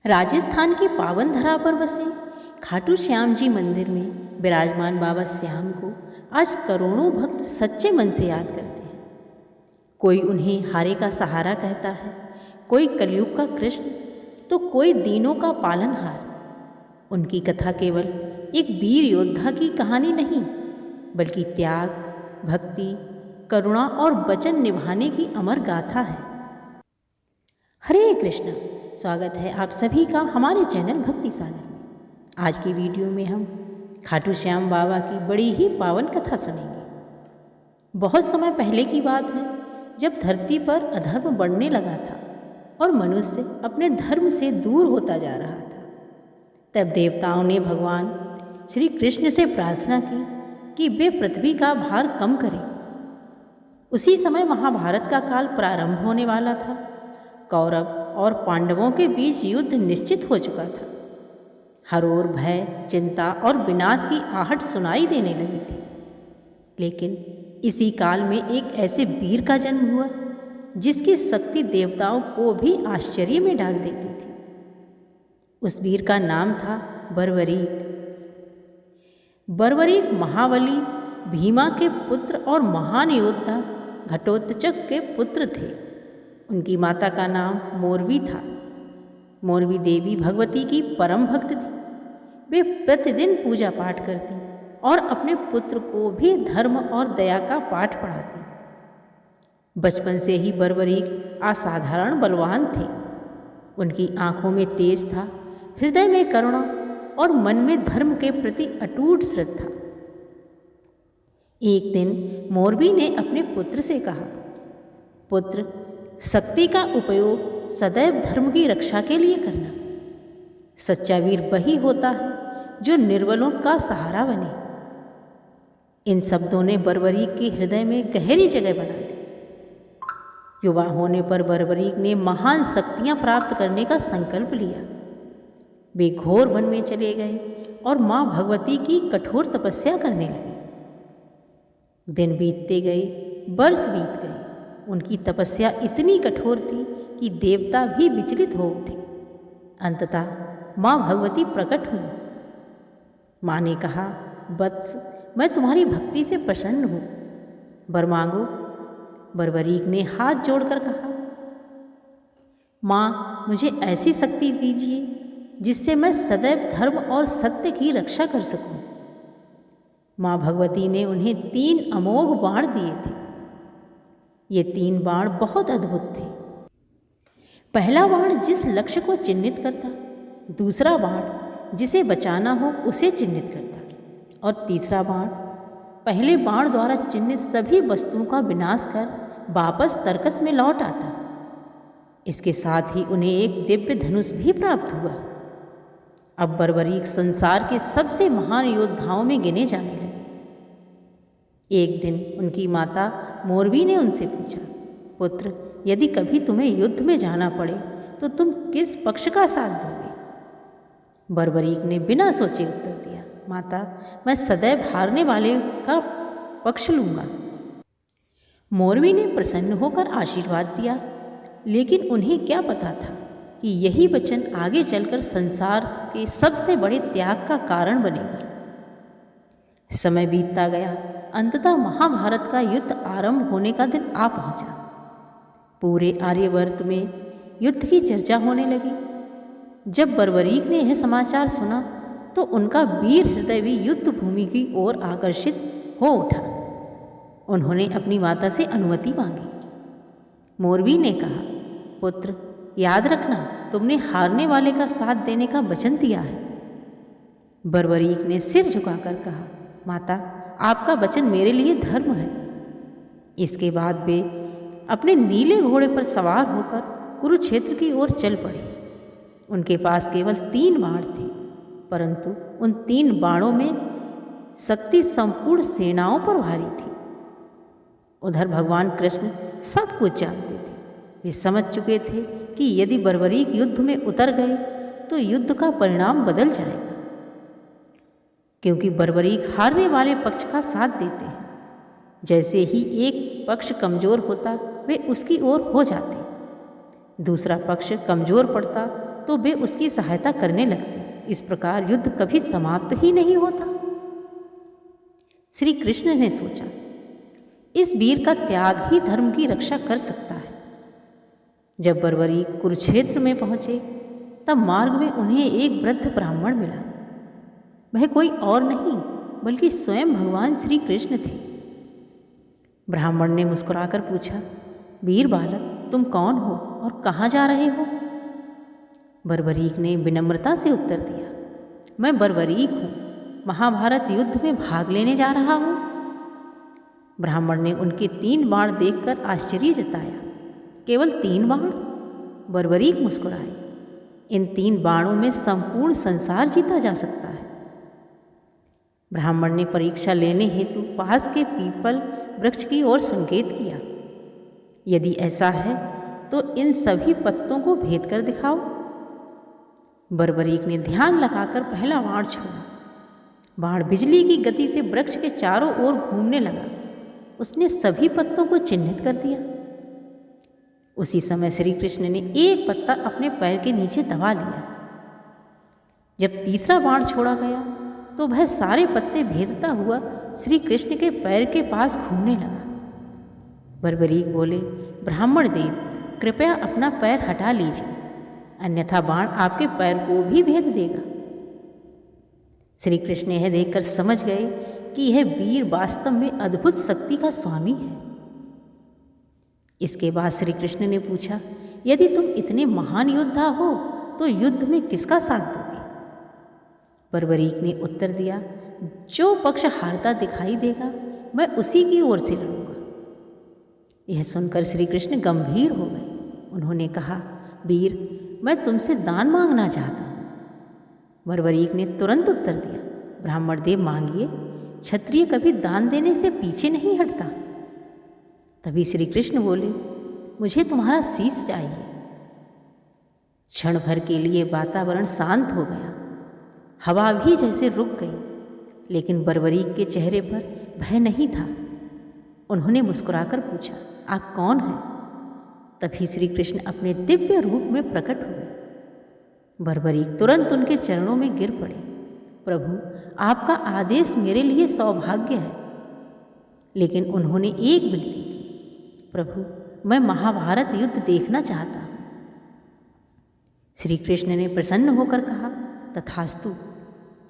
राजस्थान की पावन धरा पर बसे खाटू श्याम जी मंदिर में विराजमान बाबा श्याम को आज करोड़ों भक्त सच्चे मन से याद करते हैं। कोई उन्हें हारे का सहारा कहता है, कोई कलयुग का कृष्ण, तो कोई दीनों का पालनहार। उनकी कथा केवल एक वीर योद्धा की कहानी नहीं, बल्कि त्याग, भक्ति, करुणा और वचन निभाने की अमर गाथा है। हरे कृष्णा, स्वागत है आप सभी का हमारे चैनल भक्ति सागर में। आज की वीडियो में हम खाटू श्याम बाबा की बड़ी ही पावन कथा सुनेंगे। बहुत समय पहले की बात है, जब धरती पर अधर्म बढ़ने लगा था और मनुष्य अपने धर्म से दूर होता जा रहा था। तब देवताओं ने भगवान श्री कृष्ण से प्रार्थना की कि वे पृथ्वी का भार कम करें। उसी समय महाभारत का काल प्रारंभ होने वाला था। कौरव और पांडवों के बीच युद्ध निश्चित हो चुका था। हर ओर भय, चिंता और विनाश की आहट सुनाई देने लगी थी। लेकिन इसी काल में एक ऐसे वीर का जन्म हुआ जिसकी शक्ति देवताओं को भी आश्चर्य में डाल देती थी। उस वीर का नाम था बर्बरीक। बर्बरीक महाबली भीमा के पुत्र और महान योद्धा घटोत्कच के पुत्र थे। उनकी माता का नाम मोरवी था। मोरवी देवी भगवती की परम भक्त थी। वे प्रतिदिन पूजा पाठ करती और अपने पुत्र को भी धर्म और दया का पाठ पढ़ाती। बचपन से ही बर्बरीक असाधारण बलवान थे। उनकी आंखों में तेज था, हृदय में करुणा और मन में धर्म के प्रति अटूट श्रद्धा। एक दिन मोरवी ने अपने पुत्र से कहा, पुत्र, शक्ति का उपयोग सदैव धर्म की रक्षा के लिए करना। सच्चा वीर वही होता है जो निर्बलों का सहारा बने। इन शब्दों ने बर्बरीक के हृदय में गहरी जगह बना ली। युवा होने पर बर्बरीक ने महान शक्तियां प्राप्त करने का संकल्प लिया। वे घोर वन में चले गए और मां भगवती की कठोर तपस्या करने लगे। दिन बीतते गए, वर्ष बीत गए। उनकी तपस्या इतनी कठोर थी कि देवता भी विचलित हो उठे। अंततः मां भगवती प्रकट हुई। मां ने कहा, वत्स, मैं तुम्हारी भक्ति से प्रसन्न हूँ, वर मांगो। बर्बरीक ने हाथ जोड़कर कहा, मां, मुझे ऐसी शक्ति दीजिए जिससे मैं सदैव धर्म और सत्य की रक्षा कर सकूं। मां भगवती ने उन्हें 3 अमोघ बाण दिए थे। ये 3 बाण बहुत अद्भुत थे। पहला बाण जिस लक्ष्य को चिन्हित करता, दूसरा बाण जिसे बचाना हो उसे चिन्हित करता, और तीसरा बाण पहले बाण द्वारा चिन्हित सभी वस्तुओं का विनाश कर वापस तर्कस में लौट आता। इसके साथ ही उन्हें एक दिव्य धनुष भी प्राप्त हुआ। अब बर्बरीक संसार के सबसे महान योद्धाओं में गिने जाने लगे। एक दिन उनकी माता मोरवी ने उनसे पूछा, पुत्र, यदि कभी तुम्हें युद्ध में जाना पड़े तो तुम किस पक्ष का साथ दोगे? बर्बरीक ने बिना सोचे उत्तर दिया, माता, मैं सदैव हारने वाले का पक्ष लूंगा। मोरवी ने प्रसन्न होकर आशीर्वाद दिया, लेकिन उन्हें क्या पता था कि यही वचन आगे चलकर संसार के सबसे बड़े त्याग का कारण बनेगा। समय बीतता गया। अंततः महाभारत का युद्ध आरंभ होने का दिन आ पहुंचा। पूरे आर्यवर्त में युद्ध की चर्चा होने लगी। जब बर्बरीक ने यह समाचार सुना तो उनका वीर हृदय भी युद्ध भूमि की ओर आकर्षित हो उठा। उन्होंने अपनी माता से अनुमति मांगी। मोरवी ने कहा, पुत्र, याद रखना, तुमने हारने वाले का साथ देने का वचन दिया है। बर्बरीक ने सिर झुकाकर कहा, माता, आपका वचन मेरे लिए धर्म है। इसके बाद वे अपने नीले घोड़े पर सवार होकर कुरुक्षेत्र की ओर चल पड़े। उनके पास केवल 3 बाण थे, परंतु उन 3 बाणों में शक्ति संपूर्ण सेनाओं पर भारी थी। उधर भगवान कृष्ण सब कुछ जानते थे। वे समझ चुके थे कि यदि बर्बरीक युद्ध में उतर गए तो युद्ध का परिणाम बदल जाएगा, क्योंकि बर्बरीक हारने वाले पक्ष का साथ देते हैं। जैसे ही एक पक्ष कमज़ोर होता वे उसकी ओर हो जाते, दूसरा पक्ष कमज़ोर पड़ता तो वे उसकी सहायता करने लगते। इस प्रकार युद्ध कभी समाप्त ही नहीं होता। श्री कृष्ण ने सोचा, इस वीर का त्याग ही धर्म की रक्षा कर सकता है। जब बर्बरीक कुरुक्षेत्र में पहुंचे तब मार्ग में उन्हें एक वृद्ध ब्राह्मण मिला। वह कोई और नहीं बल्कि स्वयं भगवान श्री कृष्ण थे। ब्राह्मण ने मुस्कुराकर पूछा, वीर बालक, तुम कौन हो और कहाँ जा रहे हो? बर्बरीक ने विनम्रता से उत्तर दिया, मैं बर्बरीक हूँ, महाभारत युद्ध में भाग लेने जा रहा हूँ। ब्राह्मण ने उनके 3 बाण देखकर आश्चर्य जताया। केवल 3 बाण? बर्बरीक मुस्कुराए। इन 3 बाणों में संपूर्ण संसार जीता जा सकता है। ब्राह्मण ने परीक्षा लेने हेतु पास के पीपल वृक्ष की ओर संकेत किया। यदि ऐसा है तो इन सभी पत्तों को भेद कर दिखाओ। बर्बरीक ने ध्यान लगाकर पहला बाण छोड़ा। बाण बिजली की गति से वृक्ष के चारों ओर घूमने लगा। उसने सभी पत्तों को चिन्हित कर दिया। उसी समय श्री कृष्ण ने एक पत्ता अपने पैर के नीचे दबा लिया। जब तीसरा बाण छोड़ा गया तो वह सारे पत्ते भेदता हुआ श्री कृष्ण के पैर के पास घूमने लगा। बर्बरीक बोले, ब्राह्मण देव, कृपया अपना पैर हटा लीजिए, अन्यथा बाण आपके पैर को भी भेद देगा। श्री कृष्ण यह देखकर समझ गए कि यह वीर वास्तव में अद्भुत शक्ति का स्वामी है। इसके बाद श्री कृष्ण ने पूछा, यदि तुम इतने महान योद्धा हो तो युद्ध में किसका साथ दोगे? बर्बरीक ने उत्तर दिया, जो पक्ष हारता दिखाई देगा मैं उसी की ओर से लड़ूंगा। यह सुनकर श्री कृष्ण गंभीर हो गए। उन्होंने कहा, वीर, मैं तुमसे दान मांगना चाहता हूँ। बर्बरीक ने तुरंत उत्तर दिया, ब्राह्मण देव, मांगिए, क्षत्रिय कभी दान देने से पीछे नहीं हटता। तभी श्री कृष्ण बोले, मुझे तुम्हारा शीश चाहिए। क्षण भर के लिए वातावरण शांत हो गया। हवा भी जैसे रुक गई, लेकिन बर्बरीक के चेहरे पर भय नहीं था। उन्होंने मुस्कुराकर पूछा, आप कौन हैं? तभी श्री कृष्ण अपने दिव्य रूप में प्रकट हुए। बर्बरीक तुरंत उनके चरणों में गिर पड़े। प्रभु, आपका आदेश मेरे लिए सौभाग्य है। लेकिन उन्होंने एक विनती की, प्रभु, मैं महाभारत युद्ध देखना चाहता हूँ। श्री कृष्ण ने प्रसन्न होकर कहा, तथास्तु।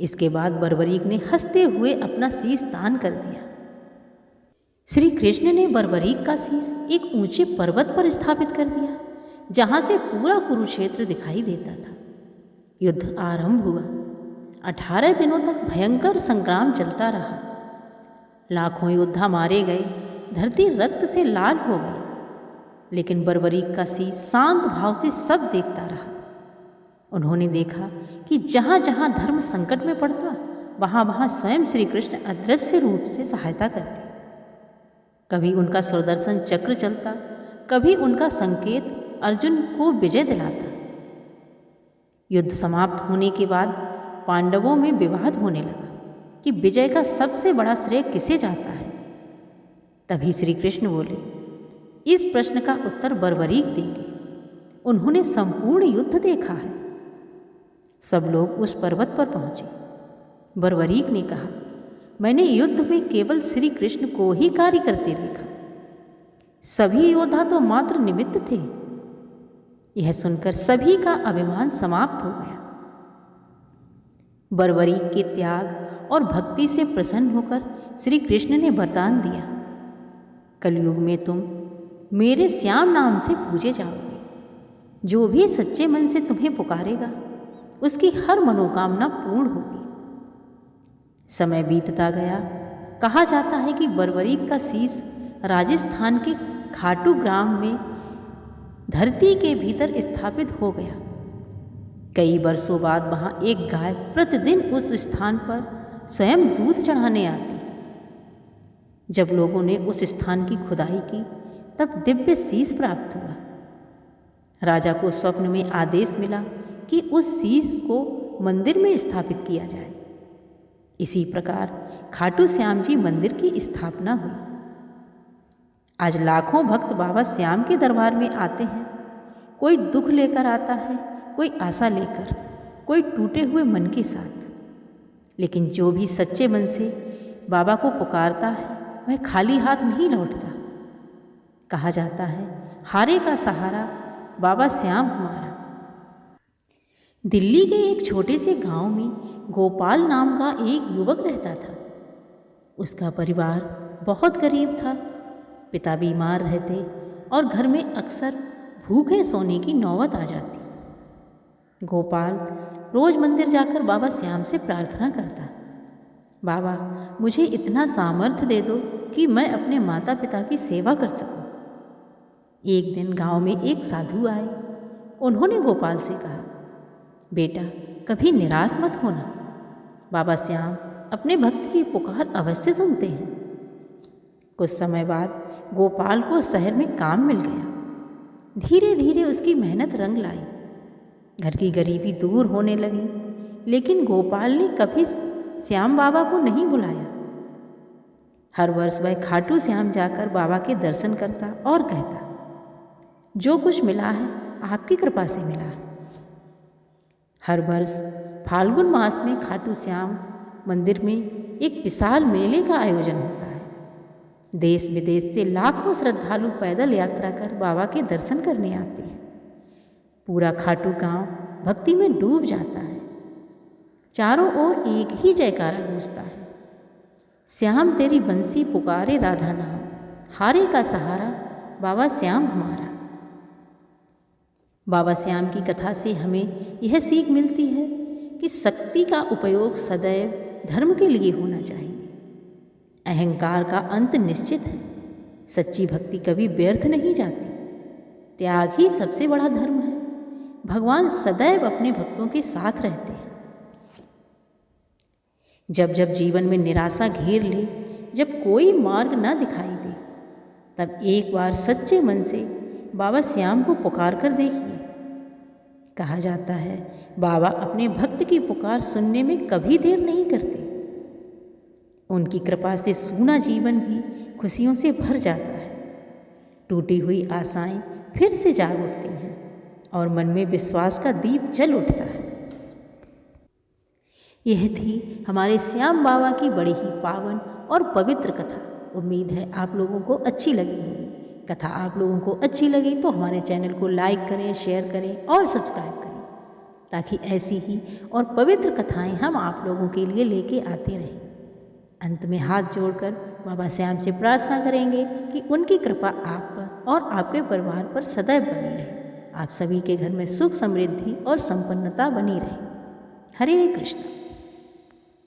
इसके बाद बर्बरीक ने हंसते हुए अपना शीश दान कर दिया। श्री कृष्ण ने बर्बरीक का शीश एक ऊंचे पर्वत पर स्थापित कर दिया, जहाँ से पूरा कुरुक्षेत्र दिखाई देता था। युद्ध आरंभ हुआ। 18 दिनों तक भयंकर संग्राम चलता रहा। लाखों योद्धा मारे गए, धरती रक्त से लाल हो गई, लेकिन बर्बरीक का शीश शांत भाव से सब देखता रहा। उन्होंने देखा कि जहाँ जहाँ धर्म संकट में पड़ता, वहाँ वहाँ स्वयं श्री कृष्ण अदृश्य रूप से सहायता करते। कभी उनका सुदर्शन चक्र चलता, कभी उनका संकेत अर्जुन को विजय दिलाता। युद्ध समाप्त होने के बाद पांडवों में विवाद होने लगा कि विजय का सबसे बड़ा श्रेय किसे जाता है। तभी श्री कृष्ण बोले, इस प्रश्न का उत्तर बर्बरीक देंगे। उन्होंने संपूर्ण युद्ध देखा है। सब लोग उस पर्वत पर पहुंचे। बर्बरीक ने कहा, मैंने युद्ध में केवल श्री कृष्ण को ही कार्य करते देखा। सभी योद्धा तो मात्र निमित्त थे। यह सुनकर सभी का अभिमान समाप्त हो गया। बर्बरीक के त्याग और भक्ति से प्रसन्न होकर श्री कृष्ण ने वरदान दिया, कलयुग में तुम मेरे श्याम नाम से पूजे जाओगे। जो भी सच्चे मन से तुम्हें पुकारेगा उसकी हर मनोकामना पूर्ण होगी। समय बीतता गया। कहा जाता है कि बर्बरीक का शीश राजस्थान के खाटू ग्राम में धरती के भीतर स्थापित हो गया। कई वर्षों बाद वहाँ एक गाय प्रतिदिन उस स्थान पर स्वयं दूध चढ़ाने आती। जब लोगों ने उस स्थान की खुदाई की तब दिव्य शीश प्राप्त हुआ। राजा को स्वप्न में आदेश मिला कि उस शीश को मंदिर में स्थापित किया जाए। इसी प्रकार खाटू श्याम जी मंदिर की स्थापना हुई। आज लाखों भक्त बाबा श्याम के दरबार में आते हैं। कोई दुख लेकर आता है, कोई आशा लेकर, कोई टूटे हुए मन के साथ। लेकिन जो भी सच्चे मन से बाबा को पुकारता है वह खाली हाथ नहीं लौटता। कहा जाता है हारे का सहारा बाबा श्याम हमारा। दिल्ली के एक छोटे से गांव में गोपाल नाम का एक युवक रहता था। उसका परिवार बहुत गरीब था। पिता बीमार रहते और घर में अक्सर भूखे सोने की नौबत आ जाती। गोपाल रोज़ मंदिर जाकर बाबा श्याम से प्रार्थना करता, बाबा मुझे इतना सामर्थ्य दे दो कि मैं अपने माता पिता की सेवा कर सकूं। एक दिन गांव में एक साधु आए। उन्होंने गोपाल से कहा, बेटा कभी निराश मत होना, बाबा श्याम अपने भक्त की पुकार अवश्य सुनते हैं। कुछ समय बाद गोपाल को शहर में काम मिल गया। धीरे धीरे उसकी मेहनत रंग लाई। घर की गरीबी दूर होने लगी। लेकिन गोपाल ने कभी श्याम बाबा को नहीं बुलाया। हर वर्ष वह खाटू श्याम जाकर बाबा के दर्शन करता और कहता, जो कुछ मिला है आपकी कृपा से मिला है। हर वर्ष फाल्गुन मास में खाटू श्याम मंदिर में एक विशाल मेले का आयोजन होता है। देश विदेश से लाखों श्रद्धालु पैदल यात्रा कर बाबा के दर्शन करने आते हैं। पूरा खाटू गांव भक्ति में डूब जाता है। चारों ओर एक ही जयकारा गूंजता है, श्याम तेरी बंसी पुकारे राधा नाम, हारे का सहारा बाबा श्याम हमारा। बाबा श्याम की कथा से हमें यह सीख मिलती है कि शक्ति का उपयोग सदैव धर्म के लिए होना चाहिए। अहंकार का अंत निश्चित है। सच्ची भक्ति कभी व्यर्थ नहीं जाती। त्याग ही सबसे बड़ा धर्म है। भगवान सदैव अपने भक्तों के साथ रहते हैं। जब जब जीवन में निराशा घेर ले, जब कोई मार्ग ना दिखाई दे, तब एक बार सच्चे मन से बाबा श्याम को पुकार कर देखिए। कहा जाता है बाबा अपने भक्त की पुकार सुनने में कभी देर नहीं करते। उनकी कृपा से सूना जीवन भी खुशियों से भर जाता है। टूटी हुई आशाएं फिर से जाग उठती हैं और मन में विश्वास का दीप जल उठता है। यह थी हमारे श्याम बाबा की बड़ी ही पावन और पवित्र कथा। उम्मीद है आप लोगों को अच्छी लगी होगी। कथा आप लोगों को अच्छी लगी तो हमारे चैनल को लाइक करें, शेयर करें और सब्सक्राइब करें, ताकि ऐसी ही और पवित्र कथाएं हम आप लोगों के लिए लेके आते रहें। अंत में हाथ जोड़कर बाबा श्याम से प्रार्थना करेंगे कि उनकी कृपा आप पर और आपके परिवार पर सदैव बनी रहे। आप सभी के घर में सुख समृद्धि और संपन्नता बनी रहे। हरे कृष्ण।